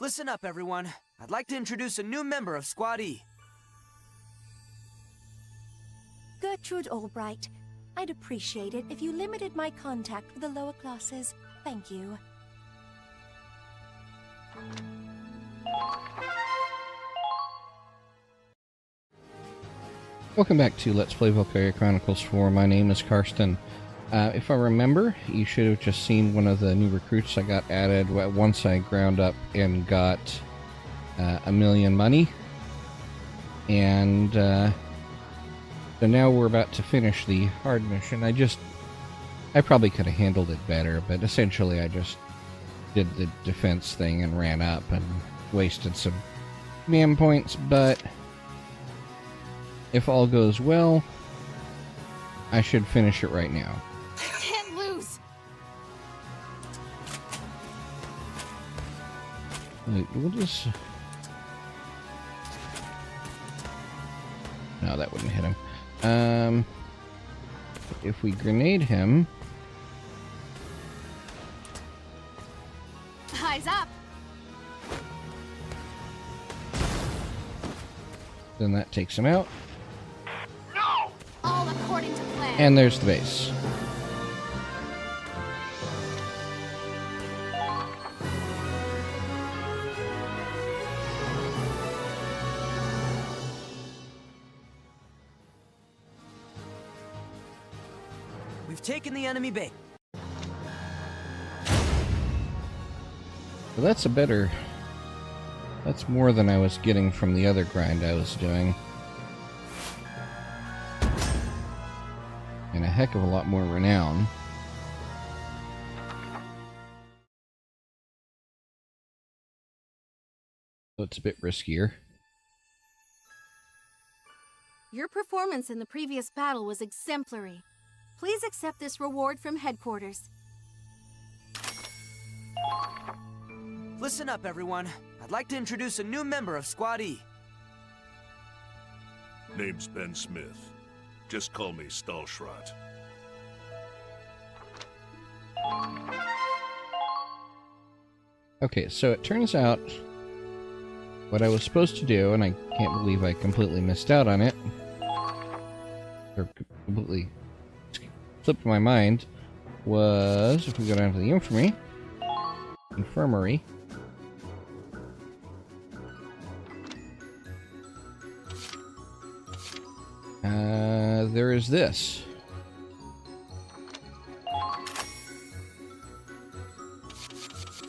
Listen up, everyone. I'd like to introduce a new member of Squad E. Gertrude Albright. I'd appreciate it if you limited my contact with the lower classes. Thank you. Welcome back to Let's Play Valkyria Chronicles 4. My name is Karsten. If I remember, you should have just seen one of the new recruits I got added once I ground up and got 1,000,000 money. And so now we're about to finish the hard mission. I probably could have handled it better, but essentially I just did the defense thing and ran up and wasted some man points, but if all goes well, I should finish it right now. Can't lose. We'll just... No, that wouldn't hit him. If we grenade him... Eyes up. Then that takes him out. No! All according to plan. And there's the base. We've taken the enemy base. So that's a better... That's more than I was getting from the other grind I was doing. And a heck of a lot more renown. So it's a bit riskier. Your performance in the previous battle was exemplary. Please accept this reward from headquarters. Listen up, everyone. I'd like to introduce a new member of Squad E. Name's Ben Smith. Just call me Stahlschrott. Okay, so it turns out what I was supposed to do, and I can't believe I completely missed out on it, or completely slipped my mind, was, if we go down to the infirmary, there is this.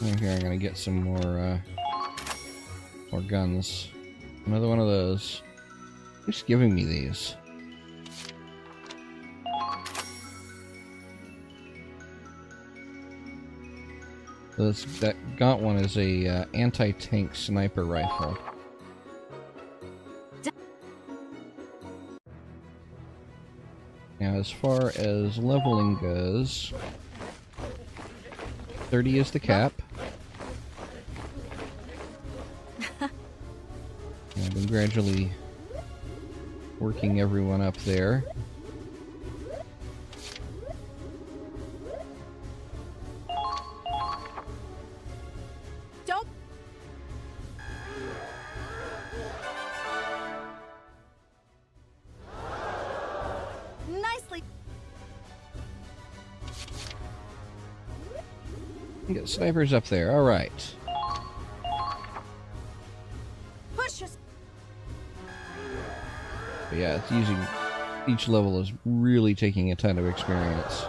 And here I'm gonna get some more guns. Another one of those. Who's giving me these? That gaunt one is a anti-tank sniper rifle. Now, as far as leveling goes, 30 is the cap. I've been gradually working everyone up there. Don't. Nicely. You got snipers up there, alright. Push us. But yeah, it's using... Each level is really taking a ton of experience.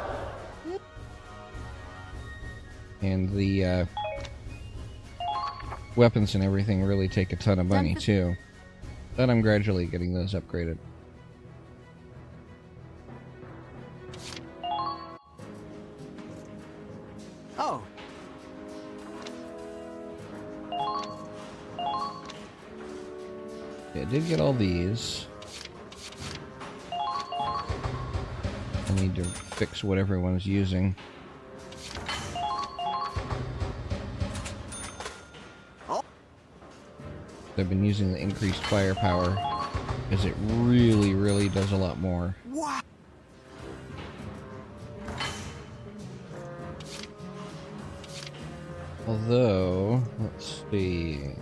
And the weapons and everything really take a ton of money too. But I'm gradually getting those upgraded. Oh. Yeah, I did get all these. I need to fix what everyone's using. I've been using the increased firepower because it really, really does a lot more. Wow. Although, let's see.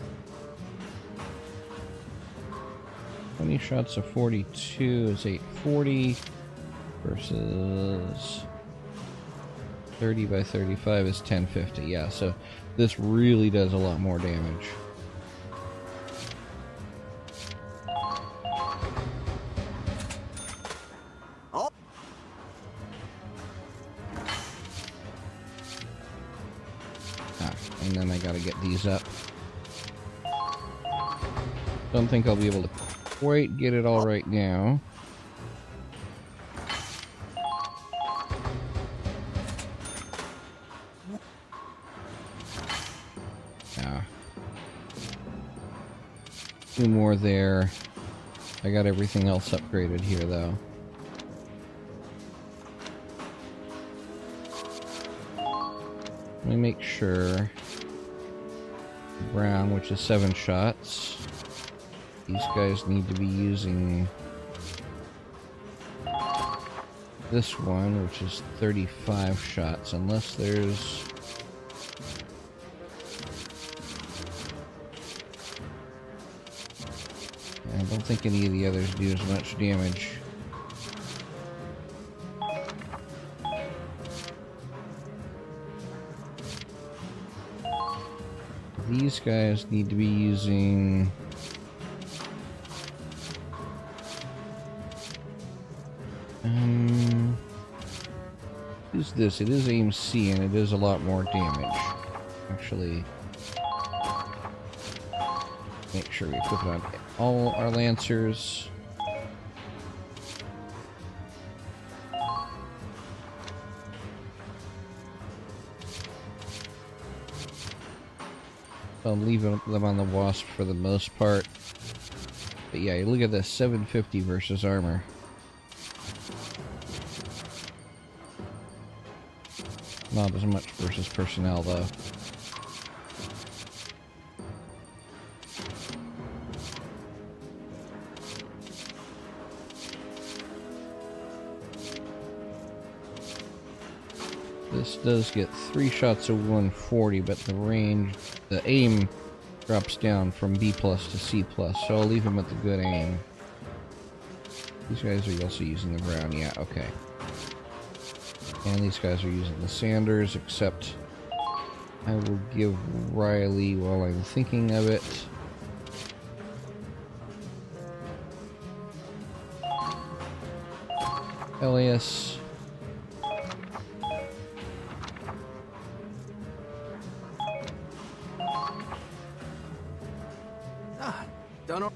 20 shots of 42 is 840 versus 30 by 35 is 1050. Yeah, so this really does a lot more damage. Oh. And then I gotta get these up. Don't think I'll be able to quite get it all right now. Two more there. I got everything else upgraded here, though. Let me make sure. Brown, which is 7 shots. These guys need to be using this one, which is 35 shots, unless there's... I don't think any of the others do as much damage. These guys need to be using... Who's this? It is aim C, and it is a lot more damage. Actually, make sure we equip it on all our Lancers. I'll leave them on the Wasp for the most part. But yeah, you look at this, 750 versus armor. Not as much versus personnel, though. This does get 3 shots of 140, but the range, the aim drops down from B+ to C+, so I'll leave him at the good aim. These guys are also using the brown, yeah, okay. And these guys are using the Sanders, except I will give Riley while I'm thinking of it. Elias. Don't know.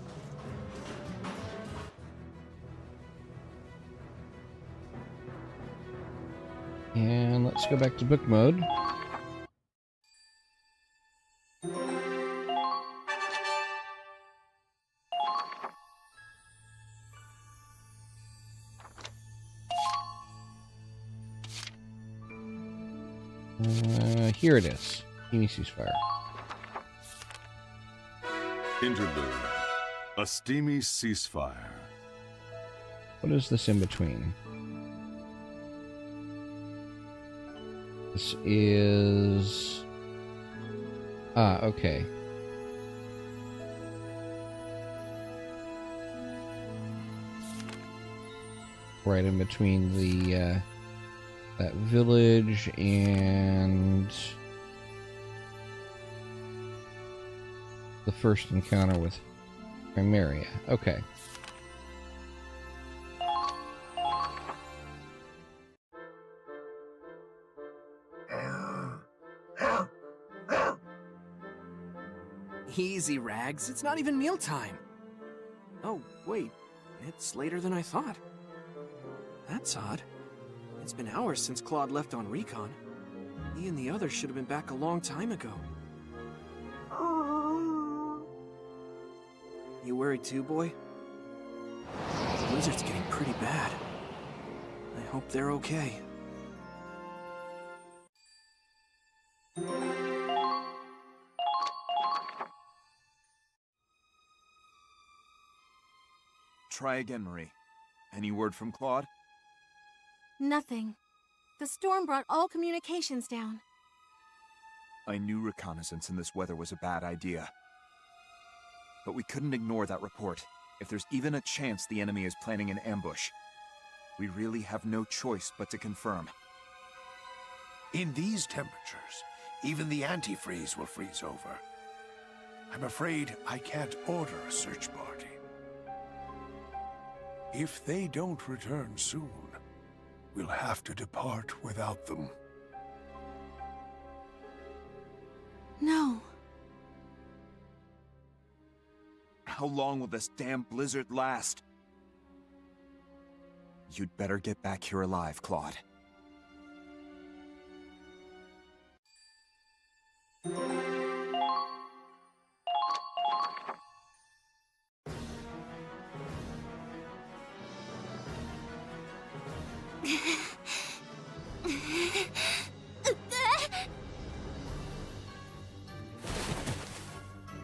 And let's go back to book mode. Here it is. Teeny ceasefire. Interlude. A steamy ceasefire. What is this in between? This is... Ah, okay. Right in between the, that village and the first encounter with Primaria. Okay. Easy, Rags. It's not even mealtime. Oh, wait. It's later than I thought. That's odd. It's been hours since Claude left on recon. He and the others should have been back a long time ago. You worried too, boy? The blizzard's getting pretty bad. I hope they're okay. Try again, Marie. Any word from Claude? Nothing. The storm brought all communications down. I knew reconnaissance in this weather was a bad idea. But we couldn't ignore that report. If there's even a chance the enemy is planning an ambush, we really have no choice but to confirm. In these temperatures, even the antifreeze will freeze over. I'm afraid I can't order a search party. If they don't return soon, we'll have to depart without them. No. How long will this damn blizzard last? You'd better get back here alive, Claude.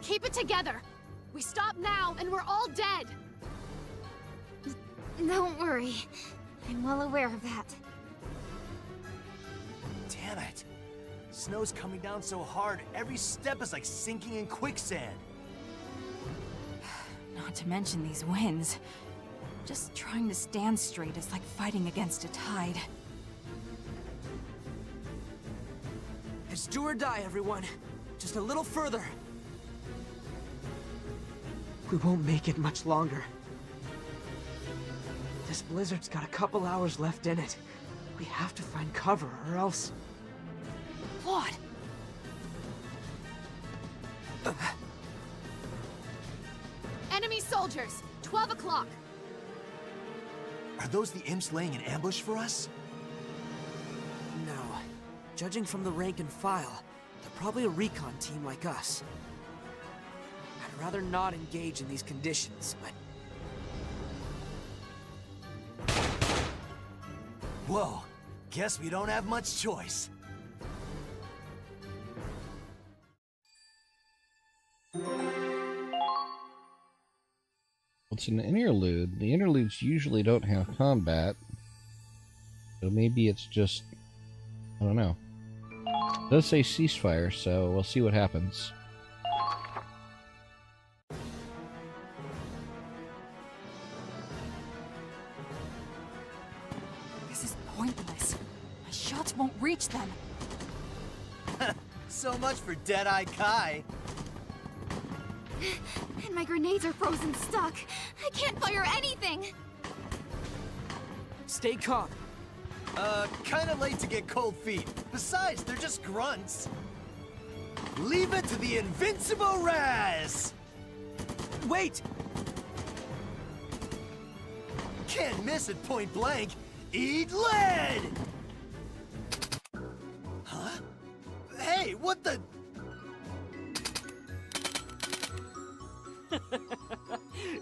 Keep it together. We stop now, and we're all dead. Don't worry. I'm well aware of that. Damn it! Snow's coming down so hard, every step is like sinking in quicksand. Not to mention these winds. Just trying to stand straight is like fighting against a tide. It's do or die, everyone. Just a little further. We won't make it much longer. This blizzard's got a couple hours left in it. We have to find cover, or else... Claude! Enemy soldiers, 12 o'clock. Are those the imps laying an ambush for us? No. Judging from the rank and file, they're probably a recon team like us. I'd rather not engage in these conditions, but... Whoa, guess we don't have much choice. It's an interlude. The interludes usually don't have combat. So maybe it's just... I don't know. It does say ceasefire, so we'll see what happens. This is pointless. My shots won't reach them. So much for Dead-Eye Kai. And my grenades are frozen stuck. I can't fire anything. Stay calm. Kinda late to get cold feet. Besides, they're just grunts. Leave it to the invincible Raz! Wait! Can't miss at point blank. Eat lead! Huh? Hey, what the...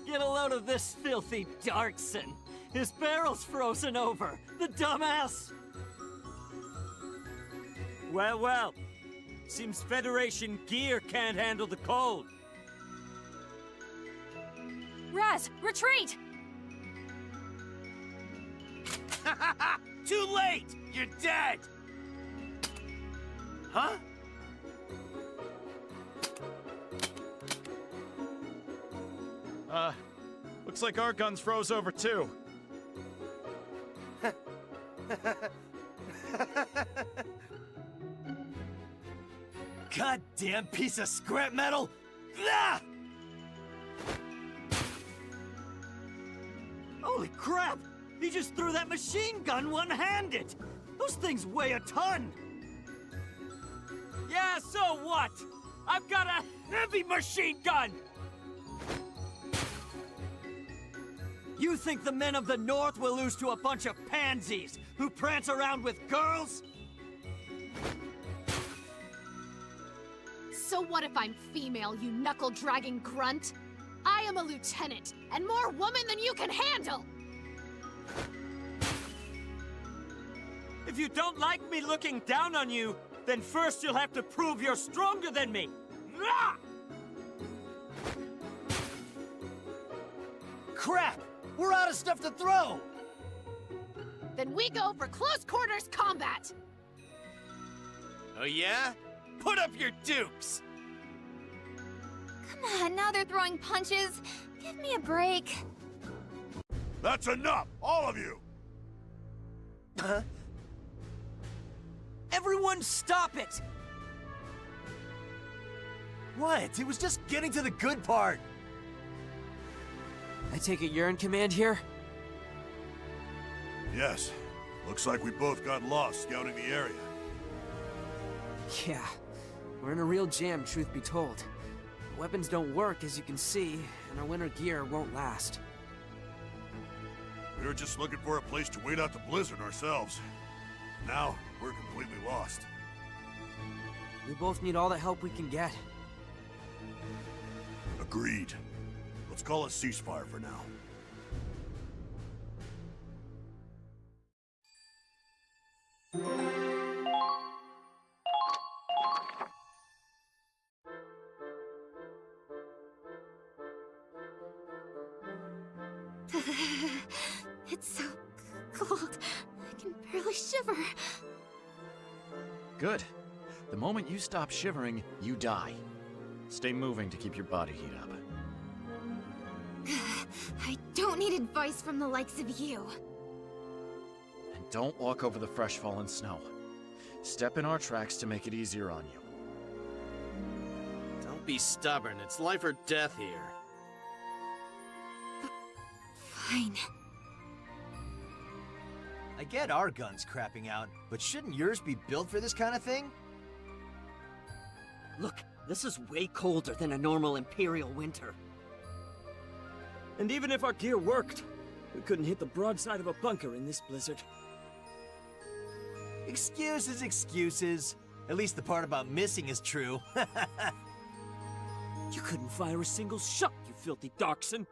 Get a load of this filthy Darkson. His barrel's frozen over. The dumbass! Well, well. Seems Federation gear can't handle the cold. Raz, retreat! Too late! You're dead! Huh? Looks like our guns froze over too. Goddamn piece of scrap metal! Ah! Holy crap! He just threw that machine gun one-handed! Those things weigh a ton! Yeah, so what? I've got a heavy machine gun! You think the men of the North will lose to a bunch of pansies who prance around with girls? So what if I'm female, you knuckle-dragging grunt? I am a lieutenant, and more woman than you can handle! If you don't like me looking down on you, then first you'll have to prove you're stronger than me! Rah! Crap! We're out of stuff to throw! Then we go for close quarters combat! Oh yeah? Put up your dukes! Come on, now they're throwing punches. Give me a break. That's enough, all of you! Huh? Everyone stop it! What? It was just getting to the good part. I take it you're in command here? Yes. Looks like we both got lost scouting the area. Yeah. We're in a real jam, truth be told. Weapons don't work, as you can see, and our winter gear won't last. We were just looking for a place to wait out the blizzard ourselves. Now, we're completely lost. We both need all the help we can get. Agreed. Let's call a ceasefire for now. It's so cold. I can barely shiver. Good. The moment you stop shivering, you die. Stay moving to keep your body heat up. I don't need advice from the likes of you. And don't walk over the fresh fallen snow. Step in our tracks to make it easier on you. Don't be stubborn. It's life or death here. Fine. I get our guns crapping out, but shouldn't yours be built for this kind of thing? Look, this is way colder than a normal Imperial winter. And even if our gear worked, we couldn't hit the broadside of a bunker in this blizzard. Excuses, excuses. At least the part about missing is true. You couldn't fire a single shot, you filthy Darkson.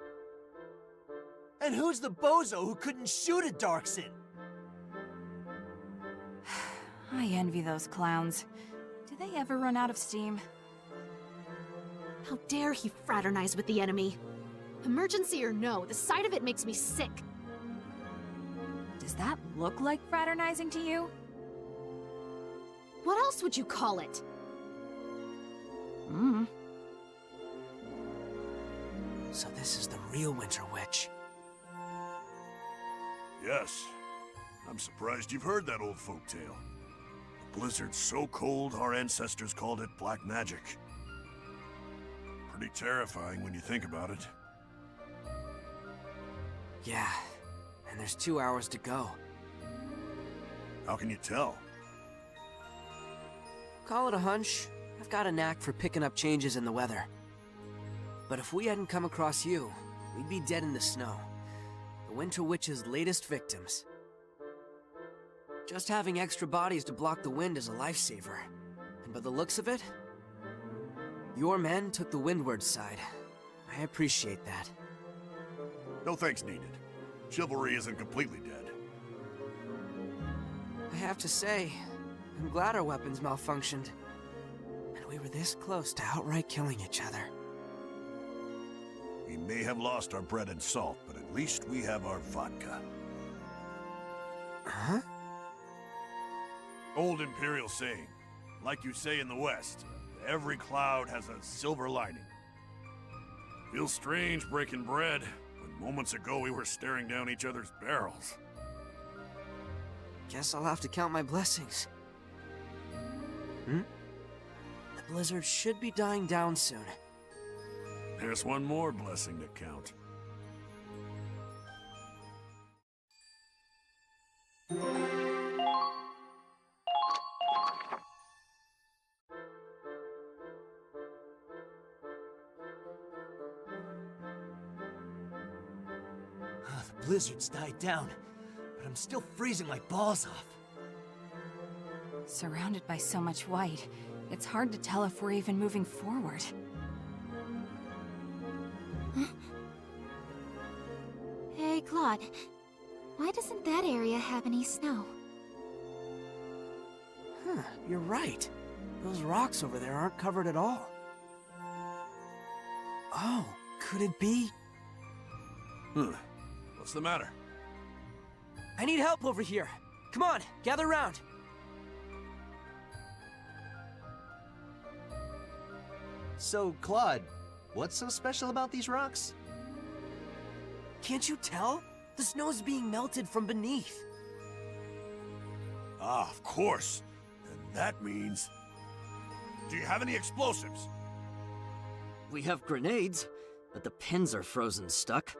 And who's the bozo who couldn't shoot a Darkson? I envy those clowns. Do they ever run out of steam? How dare he fraternize with the enemy? Emergency or no, the sight of it makes me sick. Does that look like fraternizing to you? What else would you call it? So this is the real Winter Witch. Yes. I'm surprised you've heard that old folktale. The blizzard's so cold, our ancestors called it black magic. Pretty terrifying when you think about it. Yeah, and there's 2 hours to go. How can you tell? Call it a hunch. I've got a knack for picking up changes in the weather. But if we hadn't come across you, we'd be dead in the snow. The Winter Witch's latest victims. Just having extra bodies to block the wind is a lifesaver. And by the looks of it, your men took the windward side. I appreciate that. No thanks needed. Chivalry isn't completely dead. I have to say, I'm glad our weapons malfunctioned. And we were this close to outright killing each other. We may have lost our bread and salt, but at least we have our vodka. Huh? Old Imperial saying. Like you say in the West, every cloud has a silver lining. Feels strange breaking bread, when moments ago we were staring down each other's barrels. Guess I'll have to count my blessings. The blizzard should be dying down soon. There's one more blessing to count. The blizzard's died down, but I'm still freezing my balls off. Surrounded by so much white, it's hard to tell if we're even moving forward. Hey, Claude. Why doesn't that area have any snow? Huh, you're right. Those rocks over there aren't covered at all. Oh, could it be? What's the matter? I need help over here. Come on, gather round. So, Claude, what's so special about these rocks? Can't you tell? The snow's being melted from beneath. Ah, of course. And that means... Do you have any explosives? We have grenades, but the pins are frozen stuck.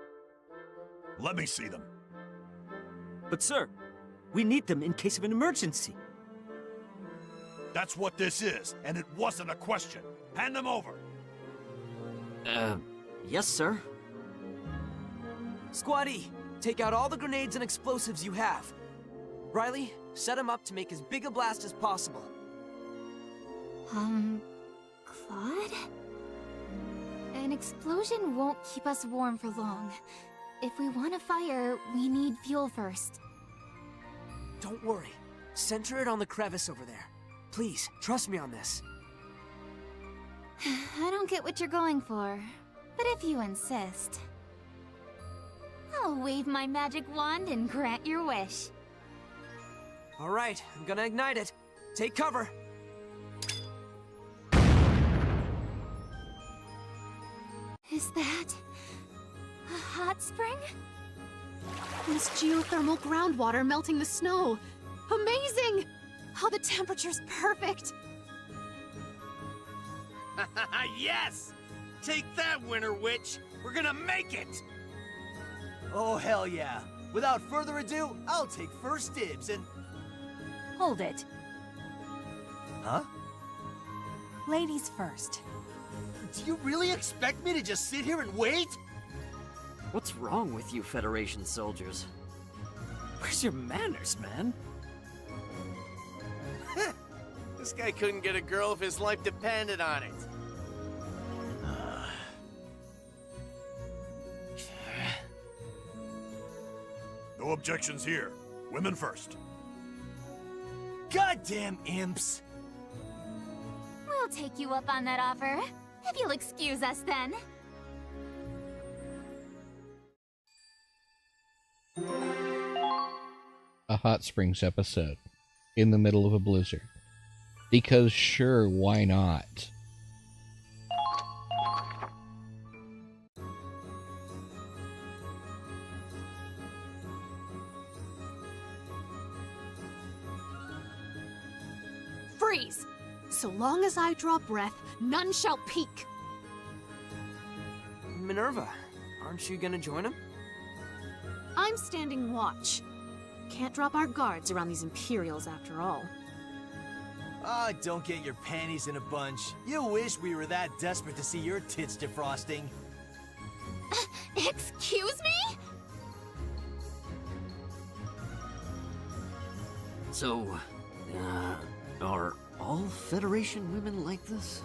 Let me see them. But sir, we need them in case of an emergency. That's what this is, and it wasn't a question. Hand them over. Yes, sir. Squatty, take out all the grenades and explosives you have. Riley, set them up to make as big a blast as possible. Claude? An explosion won't keep us warm for long. If we want a fire, we need fuel first. Don't worry. Center it on the crevice over there. Please, trust me on this. I don't get what you're going for, but if you insist, I'll wave my magic wand and grant your wish. All right, I'm gonna ignite it. Take cover. Is that a hot spring? This geothermal groundwater melting the snow. Amazing! Oh, the temperature's perfect. Yes! Take that, Winter Witch! We're gonna make it! Oh, hell yeah. Without further ado, I'll take first dibs and... Hold it. Huh? Ladies first. Do you really expect me to just sit here and wait? What's wrong with you Federation soldiers? Where's your manners, man? This guy couldn't get a girl if his life depended on it. No objections here. Women first. Goddamn imps! We'll take you up on that offer, if you'll excuse us then. A hot springs episode in the middle of a blizzard. Because sure, why not? Freeze! So long as I draw breath, none shall peek. Minerva, aren't you gonna join him? I'm standing watch. Can't drop our guards around these Imperials after all. Ah, don't get your panties in a bunch. You wish we were that desperate to see your tits defrosting. Excuse me? So, are all Federation women like this?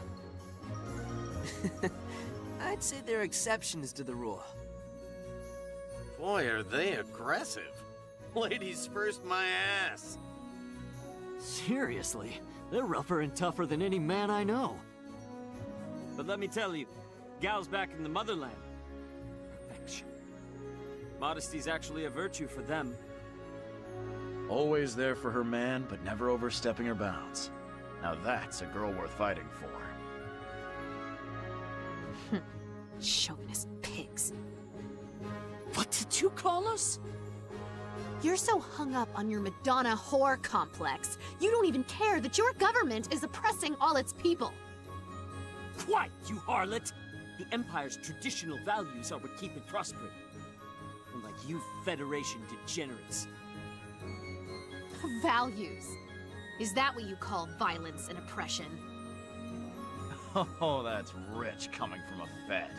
I'd say they're exceptions to the rule. Boy, are they aggressive. Ladies first, my ass. Seriously, they're rougher and tougher than any man I know. But let me tell you, gals back in the motherland, perfection. Modesty's actually a virtue for them. Always there for her man, but never overstepping her bounds. Now that's a girl worth fighting for. Chauvinist pigs. What did you call us? You're so hung up on your Madonna whore complex, you don't even care that your government is oppressing all its people. Quiet, you harlot! The Empire's traditional values are what keep it prospering. Unlike you Federation degenerates. Values. Is that what you call violence and oppression? Oh, that's rich coming from a Fed.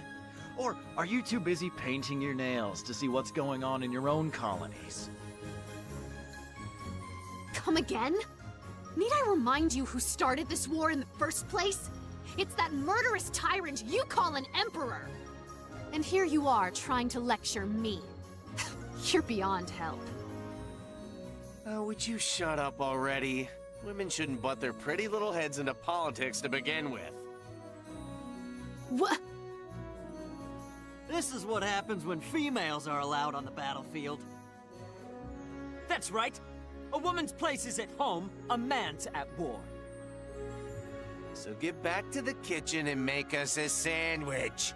Or are you too busy painting your nails to see what's going on in your own colonies? Come again? Need I remind you who started this war in the first place? It's that murderous tyrant you call an emperor! And here you are trying to lecture me. You're beyond help. Would you shut up already? Women shouldn't butt their pretty little heads into politics to begin with. What? This is what happens when females are allowed on the battlefield. That's right. A woman's place is at home, a man's at war. So get back to the kitchen and make us a sandwich.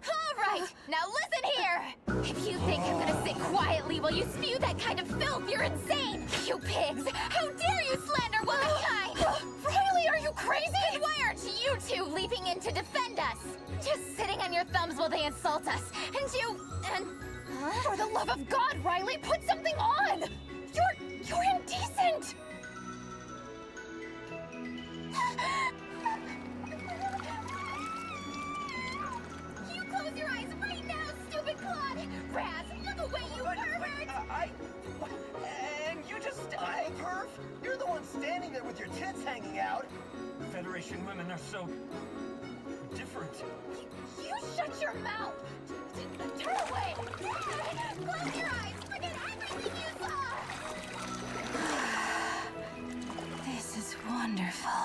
Alright, now listen here! If you think I'm gonna sit quietly while you spew that kind of filth, you're insane! You pigs! How dare you slander womankind! Riley, are you crazy? Then why aren't you two leaping in to defend us? Just sitting on your thumbs while they insult us. And for the love of God, Riley, put something on! You're indecent! You close your eyes right now, stupid clod! Raz, look away, you pervert! And you just... I'm a perv? You're the one standing there with your tits hanging out. Federation women are so... different. You shut your mouth! Turn away! Close your eyes! Forget everything you saw! This is wonderful.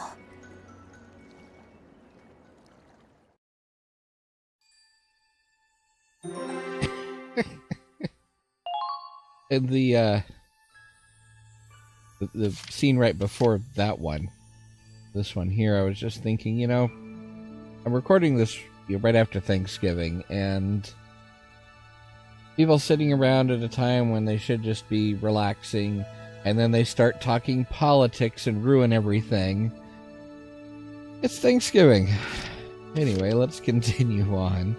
And the scene right before that one, this one here, I was just thinking, you know, I'm recording this right after Thanksgiving, and people sitting around at a time when they should just be relaxing, and then they start talking politics and ruin everything. It's Thanksgiving. Anyway, let's continue on.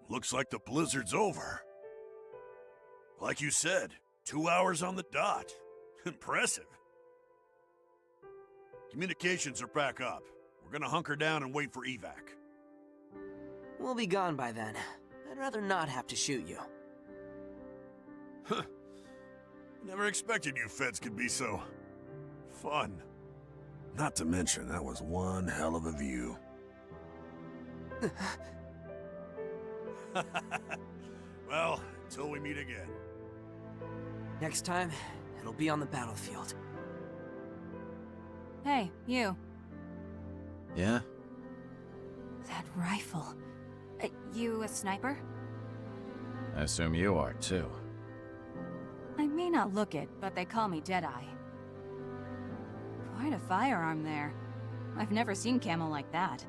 Looks like the blizzard's over. Like you said, 2 hours on the dot. Impressive. Communications are back up. We're gonna hunker down and wait for evac. We'll be gone by then. I'd rather not have to shoot you. Huh. Never expected you feds could be so... fun. Not to mention, that was one hell of a view. Well, until we meet again. Next time, it'll be on the battlefield. Hey, you. Yeah? That rifle. You a sniper? I assume you are, too. I may not look it, but they call me Deadeye. Quite a firearm there. I've never seen camo like that.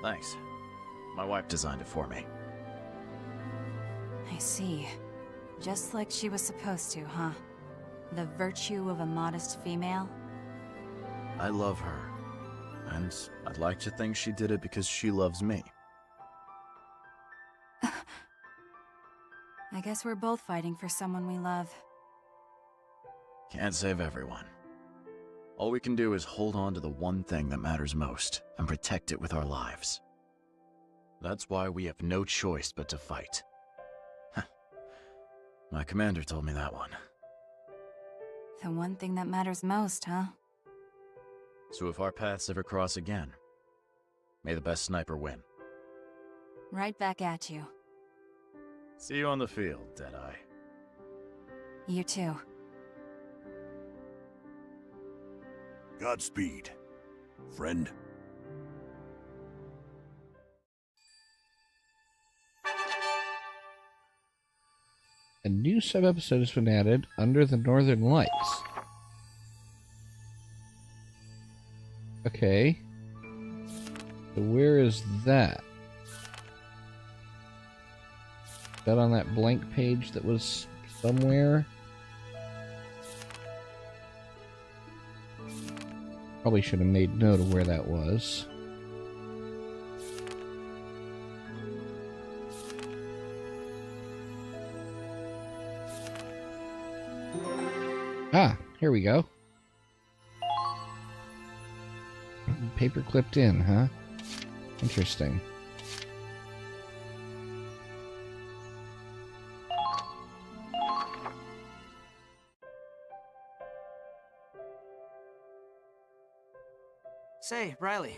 Thanks. My wife designed it for me. I see. Just like she was supposed to, huh? The virtue of a modest female? I love her. And I'd like to think she did it because she loves me. I guess we're both fighting for someone we love. Can't save everyone. All we can do is hold on to the one thing that matters most, and protect it with our lives. That's why we have no choice but to fight. My commander told me that one. The one thing that matters most, huh? So if our paths ever cross again, may the best sniper win. Right back at you. See you on the field, Deadeye. You too. Godspeed, friend. A new sub-episode has been added, Under the Northern Lights. Okay. So where is that? Is that on that blank page that was somewhere? Probably should have made note of where that was. Ah, here we go. Paper clipped in, huh? Interesting. Say, Riley,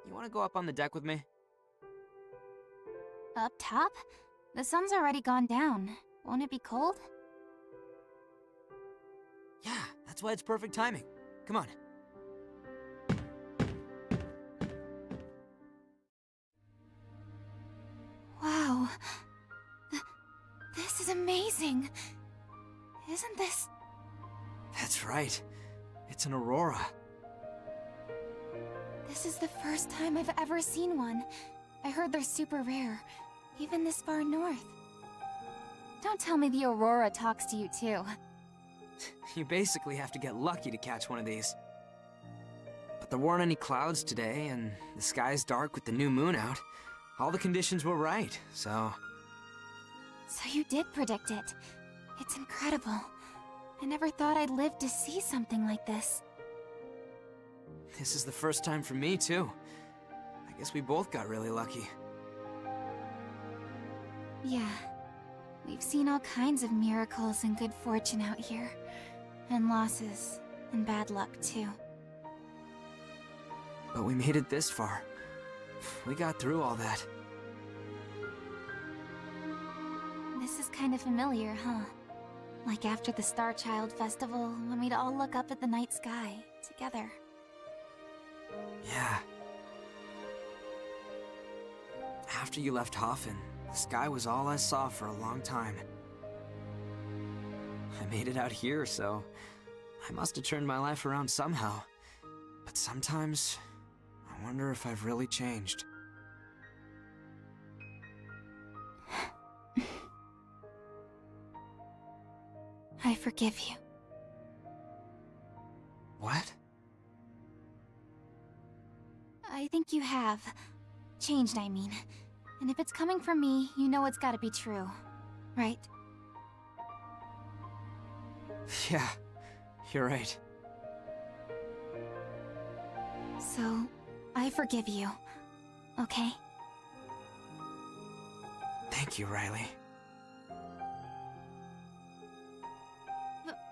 you want to go up on the deck with me? Up top? The sun's already gone down. Won't it be cold? Yeah, that's why it's perfect timing. Come on. Wow. This is amazing. Isn't this... That's right. It's an aurora. This is the first time I've ever seen one. I heard they're super rare, even this far north. Don't tell me the aurora talks to you too. You basically have to get lucky to catch one of these. But there weren't any clouds today, and the sky's dark with the new moon out. All the conditions were right, so... So you did predict it. It's incredible. I never thought I'd live to see something like this. This is the first time for me, too. I guess we both got really lucky. Yeah. We've seen all kinds of miracles and good fortune out here. And losses, and bad luck, too. But we made it this far. We got through all that. This is kind of familiar, huh? Like after the Star Child Festival, when we'd all look up at the night sky, together. Yeah. After you left Hoffen, the sky was all I saw for a long time. I made it out here, so I must have turned my life around somehow. But sometimes, I wonder if I've really changed. I forgive you. What? I think you have. Changed, I mean. And if it's coming from me, you know it's gotta be true. Right? Yeah, you're right. So, I forgive you. Okay? Thank you, Riley.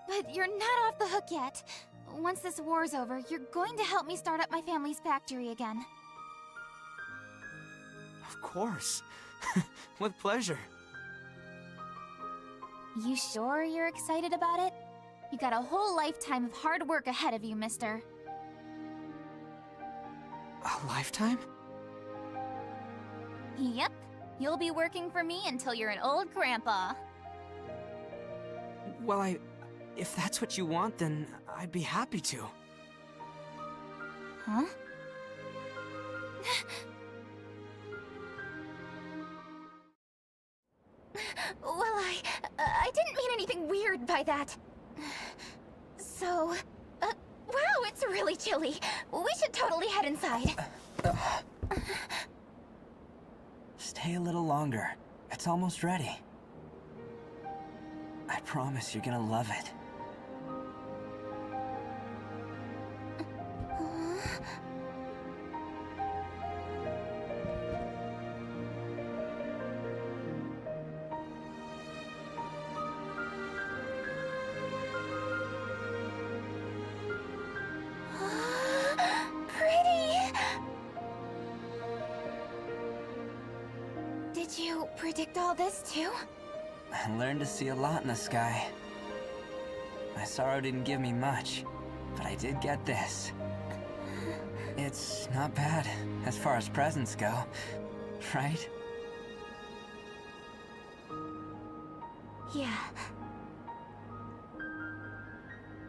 But you're not off the hook yet. Once this war's over, you're going to help me start up my family's factory again. Of course. With pleasure. You sure you're excited about it? You got a whole lifetime of hard work ahead of you, mister. A lifetime? Yep. You'll be working for me until you're an old grandpa. Well, if that's what you want, then I'd be happy to. Huh? Well, I didn't mean anything weird by that. So, wow, it's really chilly. We should totally head inside. Stay a little longer. It's almost ready. I promise you're gonna love it. Did you predict all this too? I learned to see a lot in the sky. My sorrow didn't give me much, but I did get this. It's not bad, as far as presents go, right? Yeah.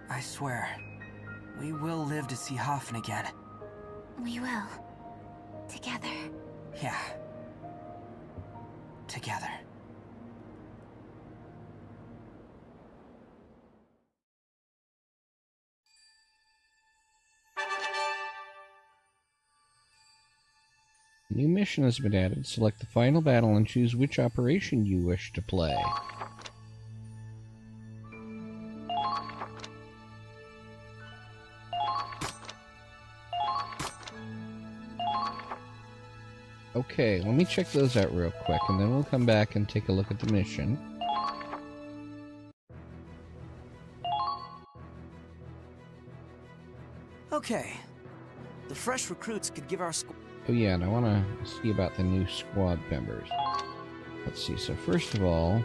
I swear, we will live to see Hoffen again. We will. Together. Yeah. Together. A new mission has been added. Select the final battle and choose which operation you wish to play. Okay, let me check those out real quick, and then we'll come back and take a look at the mission. Okay. The fresh recruits could give our squad... Oh yeah, and I want to see about the new squad members. Let's see, so first of all,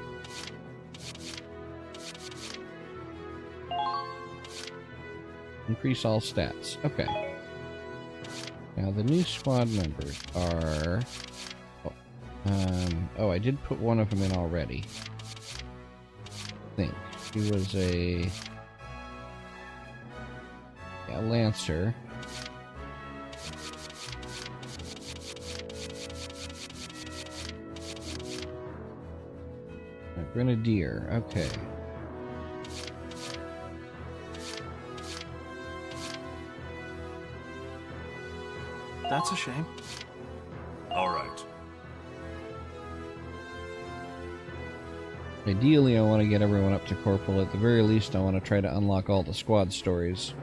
increase all stats. Okay. Now the new squad members are... oh, I did put one of them in already. I think. He was a... yeah, Lancer. A Grenadier, okay. That's a shame. All right. Ideally, I want to get everyone up to Corporal. At the very least, I want to try to unlock all the squad stories.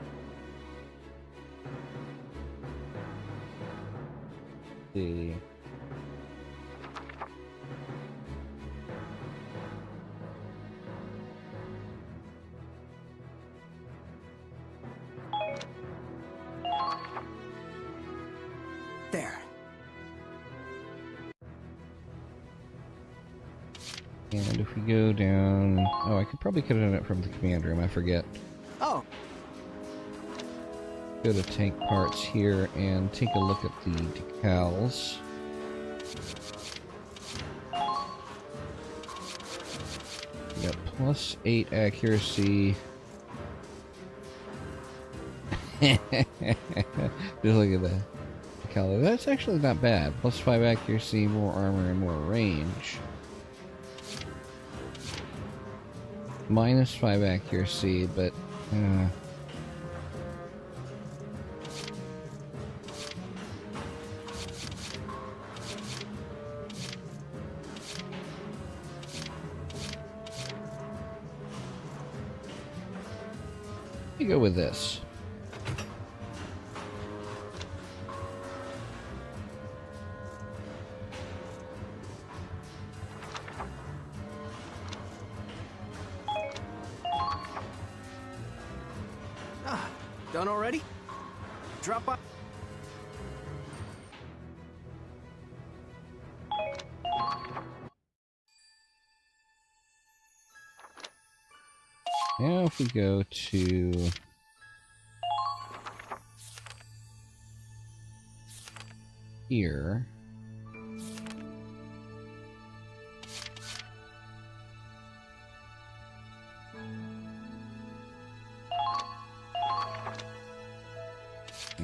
See. There. And if we go down... oh, I could probably cut it up from the command room, I forget. Oh, Go to tank parts here and take a look at the decals. We got +8 accuracy. Just look at that. Decal. That's actually not bad. +5 accuracy, more armor, and more range. -5 accuracy, but you go with this. done already? Drop by. Now if we go to here,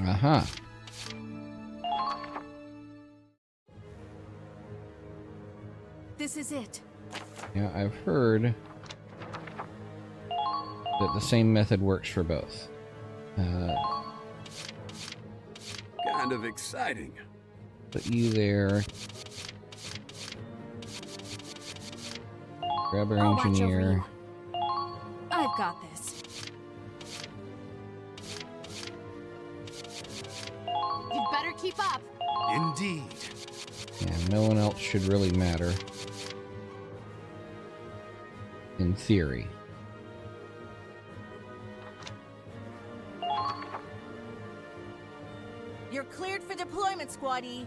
aha. This is it. Yeah, I've heard that the same method works for both. Kind of exciting. Put you there. Grab our I'll watch over engineer. you. I've got this. You better keep up. Indeed. And no one else should really matter. In theory. You're cleared for deployment, Squaddy.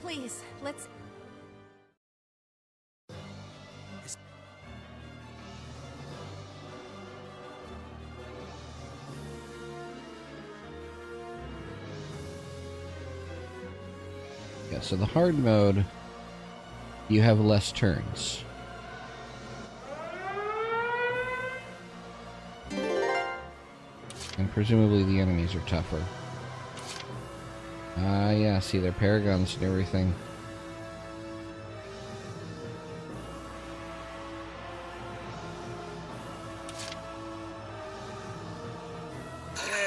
Please, let's... Yeah, so the hard mode, you have less turns. And presumably the enemies are tougher. Ah, yeah, see, they're paragons and everything.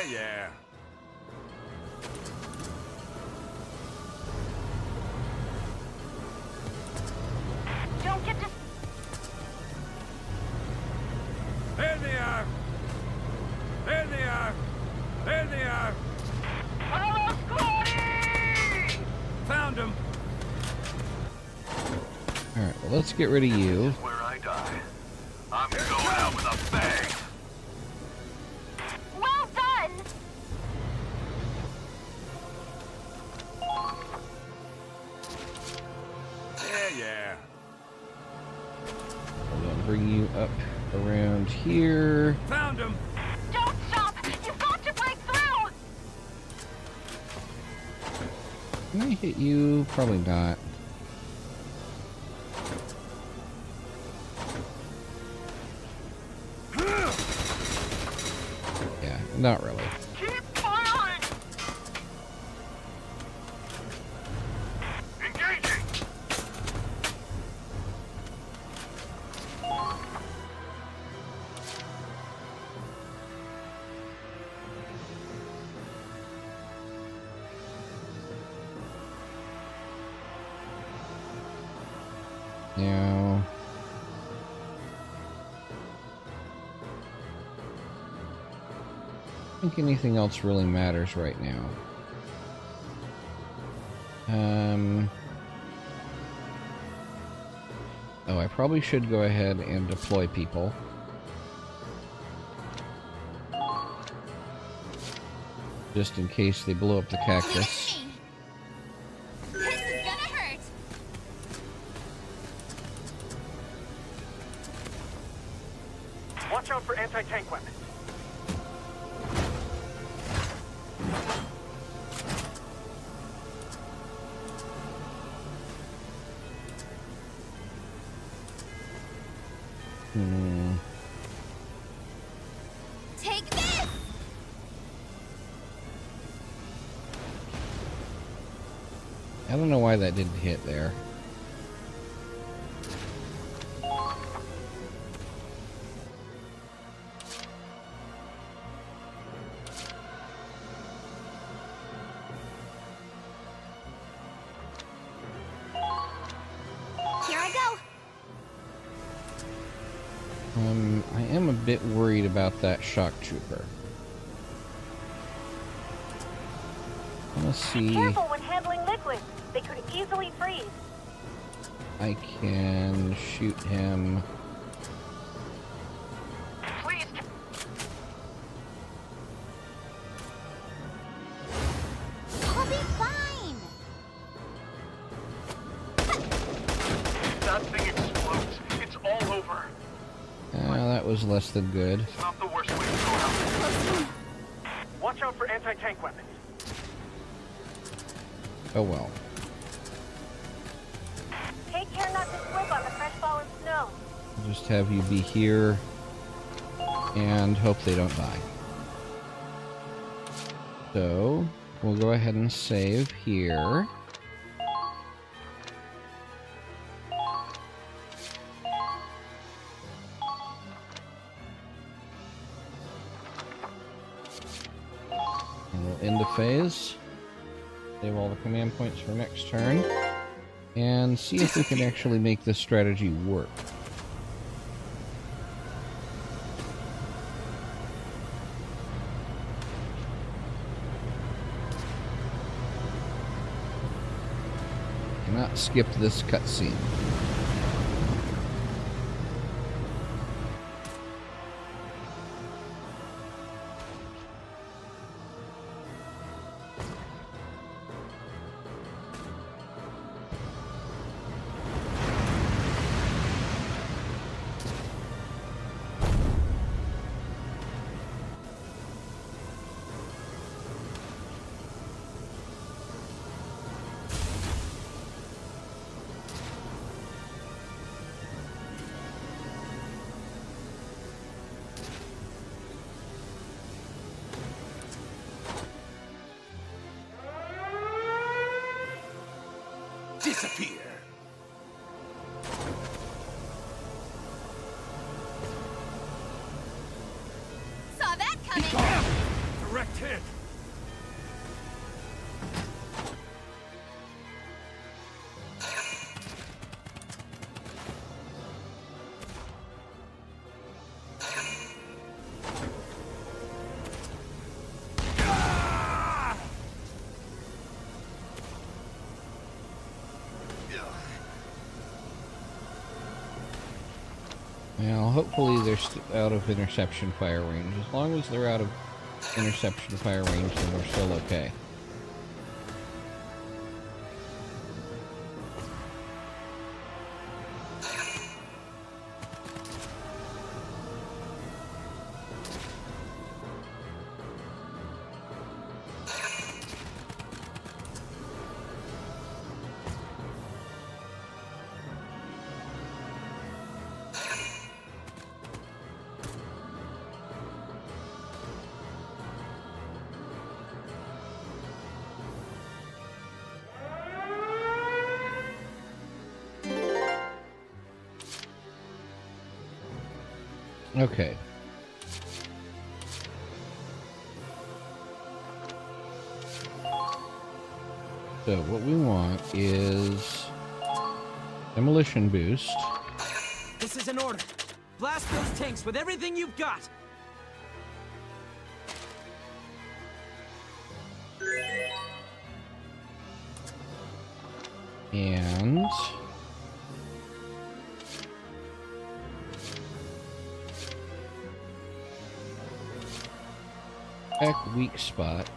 Yeah. Don't get There they are! There they are! There they are! Follow Squaddy! Found them! Alright, well, let's get rid of you. Where I die. I'm going out with a bang. Well done! Yeah. bring you up around here. Found him! Don't stop! You've got to break through! Can I hit you? Probably not. Yeah, not really. Keep firing! Engaging! Now, I don't think anything else really matters right now. Oh, I probably should go ahead and deploy people. Just in case they blow up the cactus. This is gonna hurt! Watch out for anti-tank weapons. Take this! I don't know why that didn't hit there. Here I go! I am a bit worried about that shock trooper. Let's see. Careful when handling liquids. They could easily freeze. I can shoot him. Please. I'll be fine! That thing explodes. It's all over. That was less than good. It's not the worst way to go out. Watch out for anti-tank weapons. Oh well. Take care not to slip on the fresh fallen snow. I'll just have you be here and hope they don't die. So, we'll go ahead and save here. And we'll end the phase. Save all the command points for next turn. And see if we can actually make this strategy work. Cannot skip this cutscene. Disappear. Saw that coming! Direct hit! Well, hopefully they're out of interception fire range. As long as they're out of interception fire range, then we're still okay. Okay. So what we want is demolition boost. This is an order. Blast those tanks with everything you've got. And back weak spot.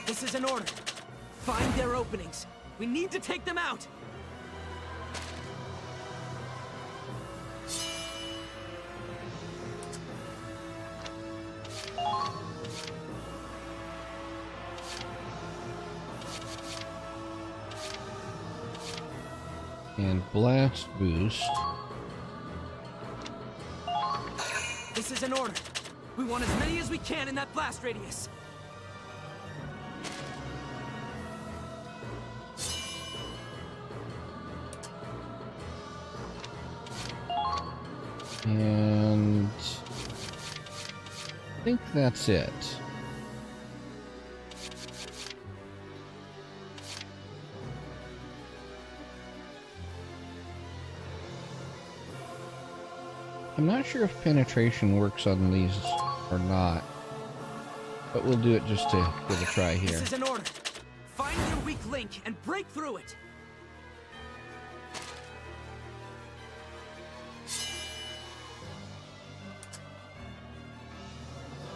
This is an order. Find their openings. We need to take them out. And blast boost. This is an order. We want as many as we can in that blast radius. And I think that's it. I'm not sure if penetration works on these or not, but we'll do it just to give a try here. This is an order. Find their weak link and break through it.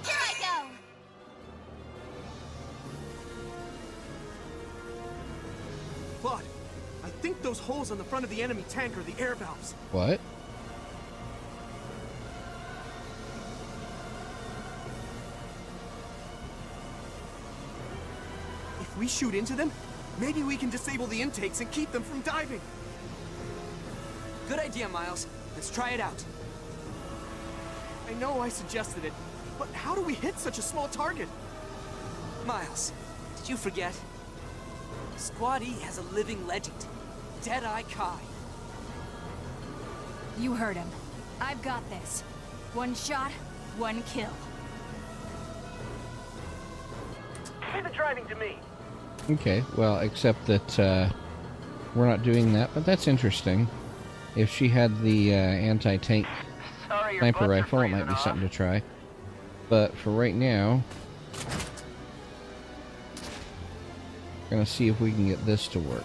Here I go. Claude, I think those holes on the front of the enemy tank are the air valves. What? If we shoot into them, maybe we can disable the intakes and keep them from diving. Good idea, Miles. Let's try it out. I know I suggested it, but how do we hit such a small target? Miles, did you forget? Squad E has a living legend, Deadeye Kai. You heard him. I've got this. One shot, one kill. Leave the driving to me. Okay, well, except that we're not doing that, but that's interesting. If she had the anti-tank sniper rifle, it might be something to try. But for right now, we're gonna see if we can get this to work.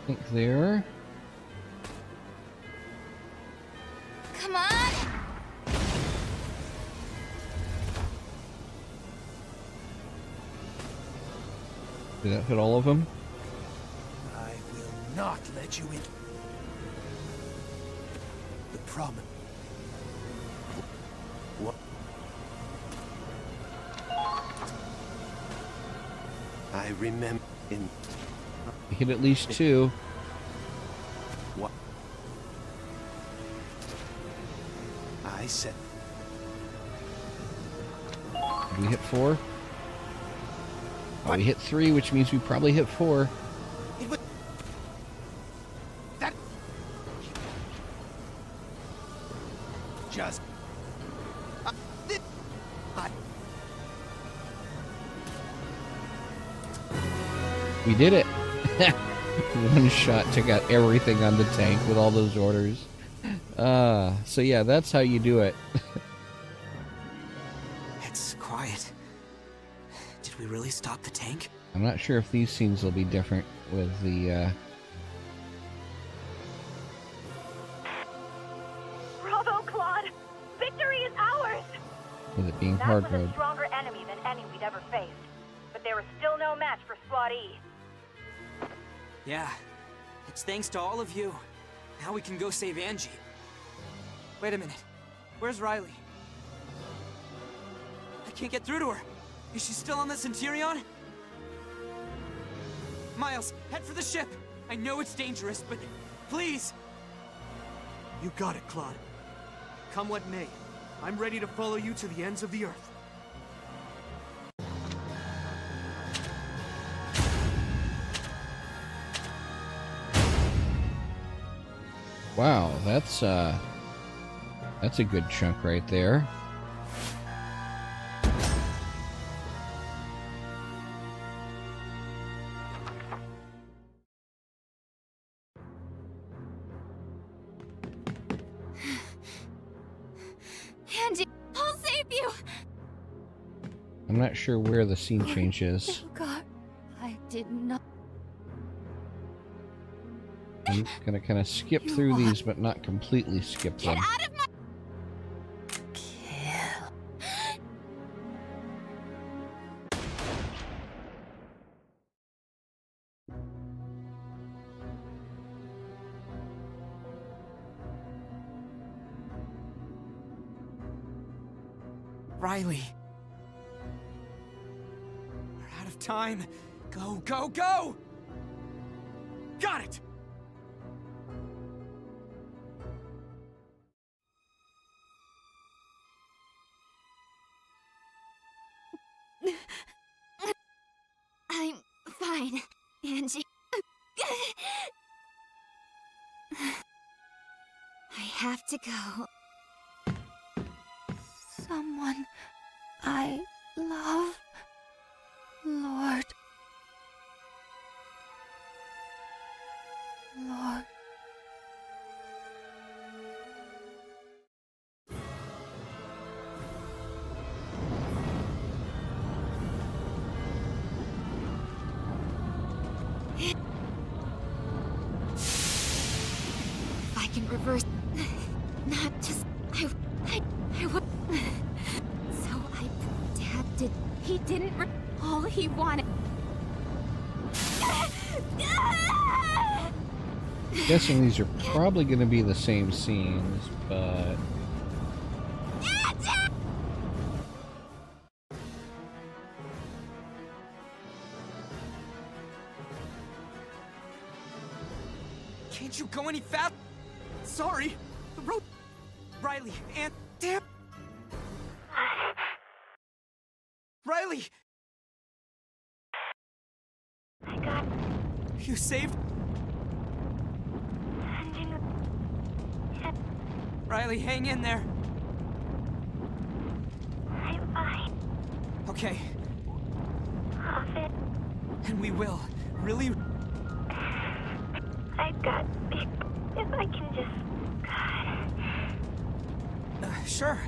I think there. Come on. Did that hit all of them? I will not let you in. The promise. What? I remember in. We hit at least 2. What? I said. Did we hit 4? Oh, we hit 3, which means we probably hit 4. It was that. Just. We did it! One shot took out everything on the tank with all those orders. So yeah, that's how you do it. It's quiet. Did we really stop the tank? I'm not sure if these scenes will be different with the, Bravo, Claude! Victory is ours! with it being That hard was a mode. stronger enemy than any we'd ever faced. But there was still no match for Squad E. Yeah. It's thanks to all of you. Now we can go save Angie. Wait a minute. Where's Riley? I can't get through to her. Is she still on the Centurion? Miles, head for the ship. I know it's dangerous, but please. You got it, Claude. Come what may, I'm ready to follow you to the ends of the earth. Wow, that's a good chunk right there. Angie, I'll save you! I'm not sure where the scene change is. Oh God, I did not. I'm gonna kind of skip through these, but not completely skip them. Get out of my... Riley. We're out of time. Go, go, go! Got it! I'm fine, Angie. I have to go. Someone I love, Lord. Lord. If I can reverse... Not just... I would... So Dad did... He didn't... All he wanted... Guessing these are probably going to be the same scenes, but... Can't you go any fast? Sorry, the road... Riley, and... Damn... Riley! I got... You saved... Riley, hang in there. I'm fine. Okay, I'll fit. and we will. Really... I've got... If I can just... God. Sure.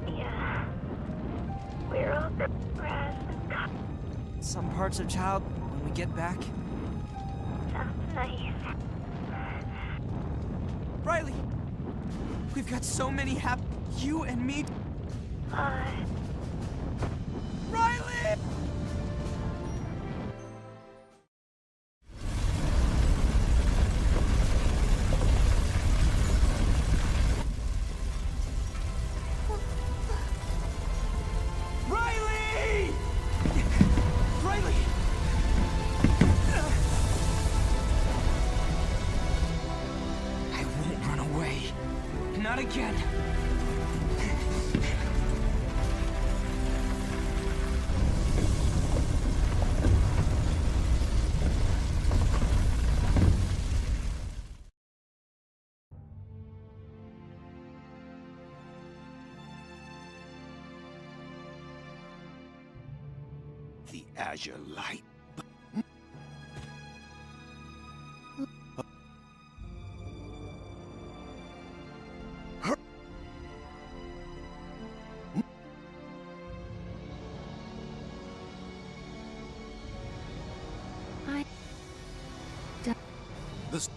Yeah. We're all grass and cut. Some parts of child when we get back. Sounds nice. Riley! We've got so many you and me... Riley! Riley! Riley! I won't run away. Not again. The Azure Light. This...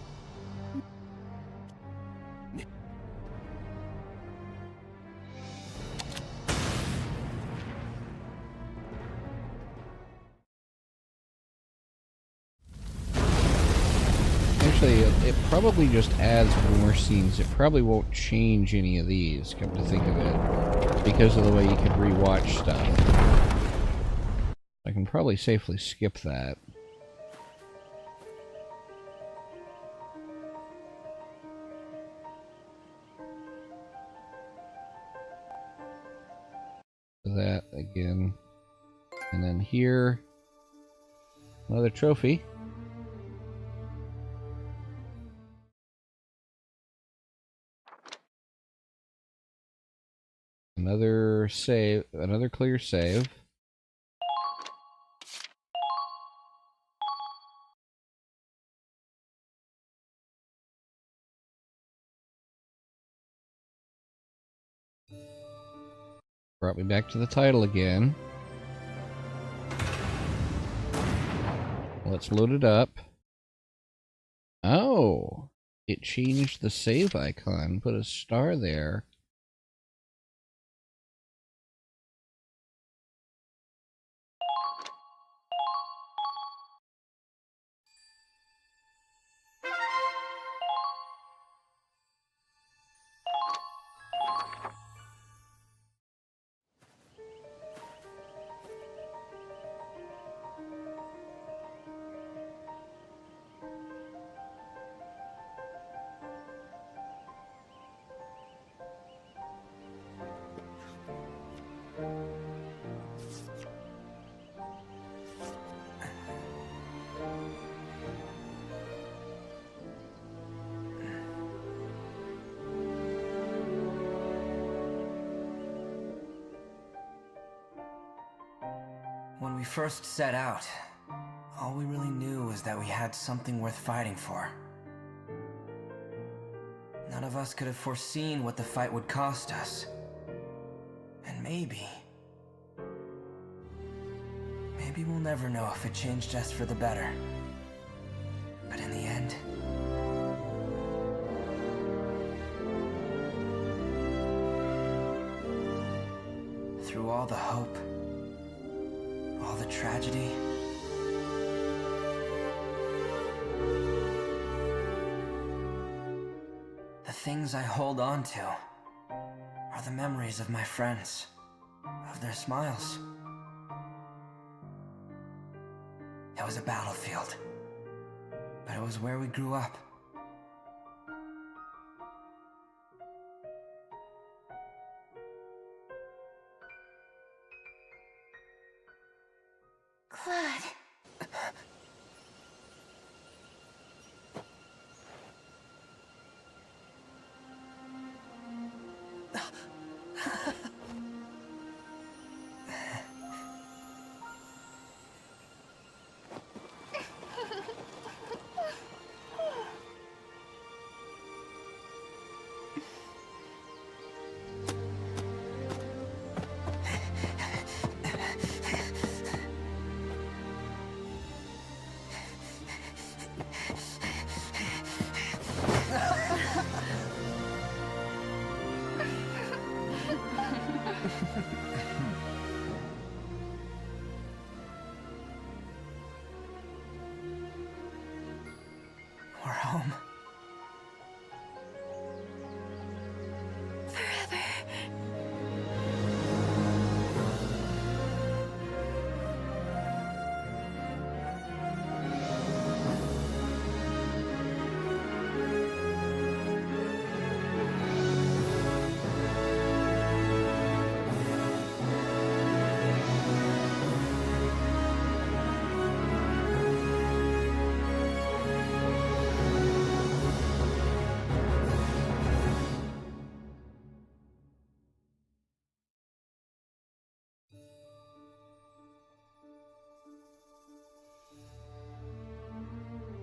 Actually, it probably just adds more scenes. It probably won't change any of these, come to think of it, because of the way you can rewatch stuff. I can probably safely skip that. That again. And then here, another trophy. Another save, another clear save. Brought me back to the title again. Let's load it up. Oh, it changed the save icon, put a star there. When we first set out, all we really knew was that we had something worth fighting for. None of us could have foreseen what the fight would cost us. And maybe we'll never know if it changed us for the better. But in the end, through all the hope, all the tragedy, the things I hold on to are the memories of my friends, of their smiles. It was a battlefield, but it was where we grew up. Claude. We're home.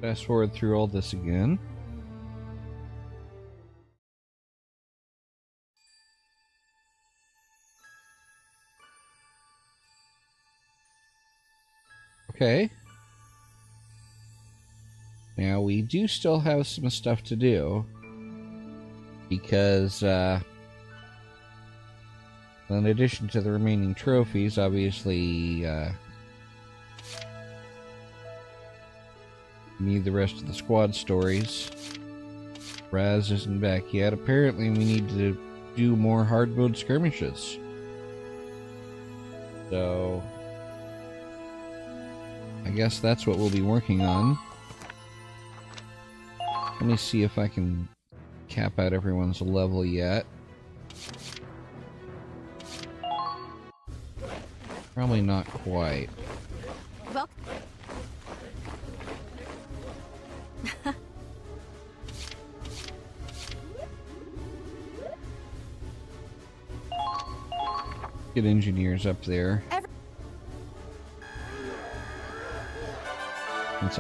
Fast forward through all this again. Okay. Now we do still have some stuff to do. Because, in addition to the remaining trophies, obviously, need the rest of the squad stories. Raz isn't back yet. Apparently we need to do more hard mode skirmishes. So I guess that's what we'll be working on. Let me see if I can cap out everyone's level yet. Probably not quite. Well, Get engineers up there. It's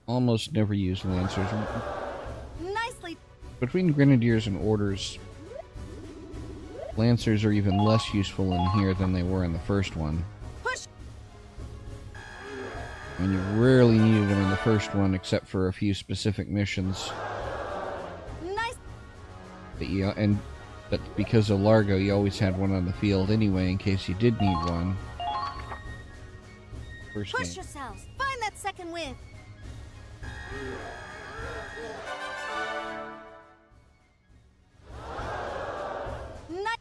almost never use lancers. Nicely. Between grenadiers and orders, lancers are even less useful in here than they were in the first one. Push. And you rarely needed them in the first one, except for a few specific missions. Nice. But because of Largo, you always had one on the field anyway, in case you did need one. First Push game. yourselves. Find that second wind. Nice.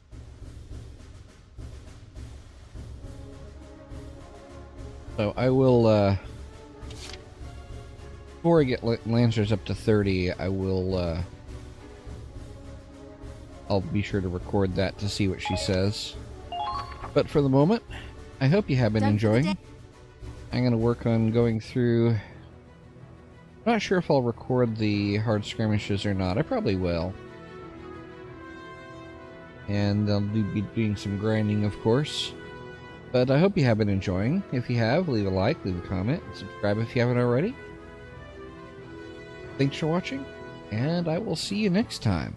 So I will, before I get Lancers up to 30, I will, I'll be sure to record that to see what she says. But for the moment, I hope you have been enjoying. I'm going to work on going through... I'm not sure if I'll record the hard skirmishes or not. I probably will. And I'll be doing some grinding, of course. But I hope you have been enjoying. If you have, leave a like, leave a comment, and subscribe if you haven't already. Thanks for watching, and I will see you next time.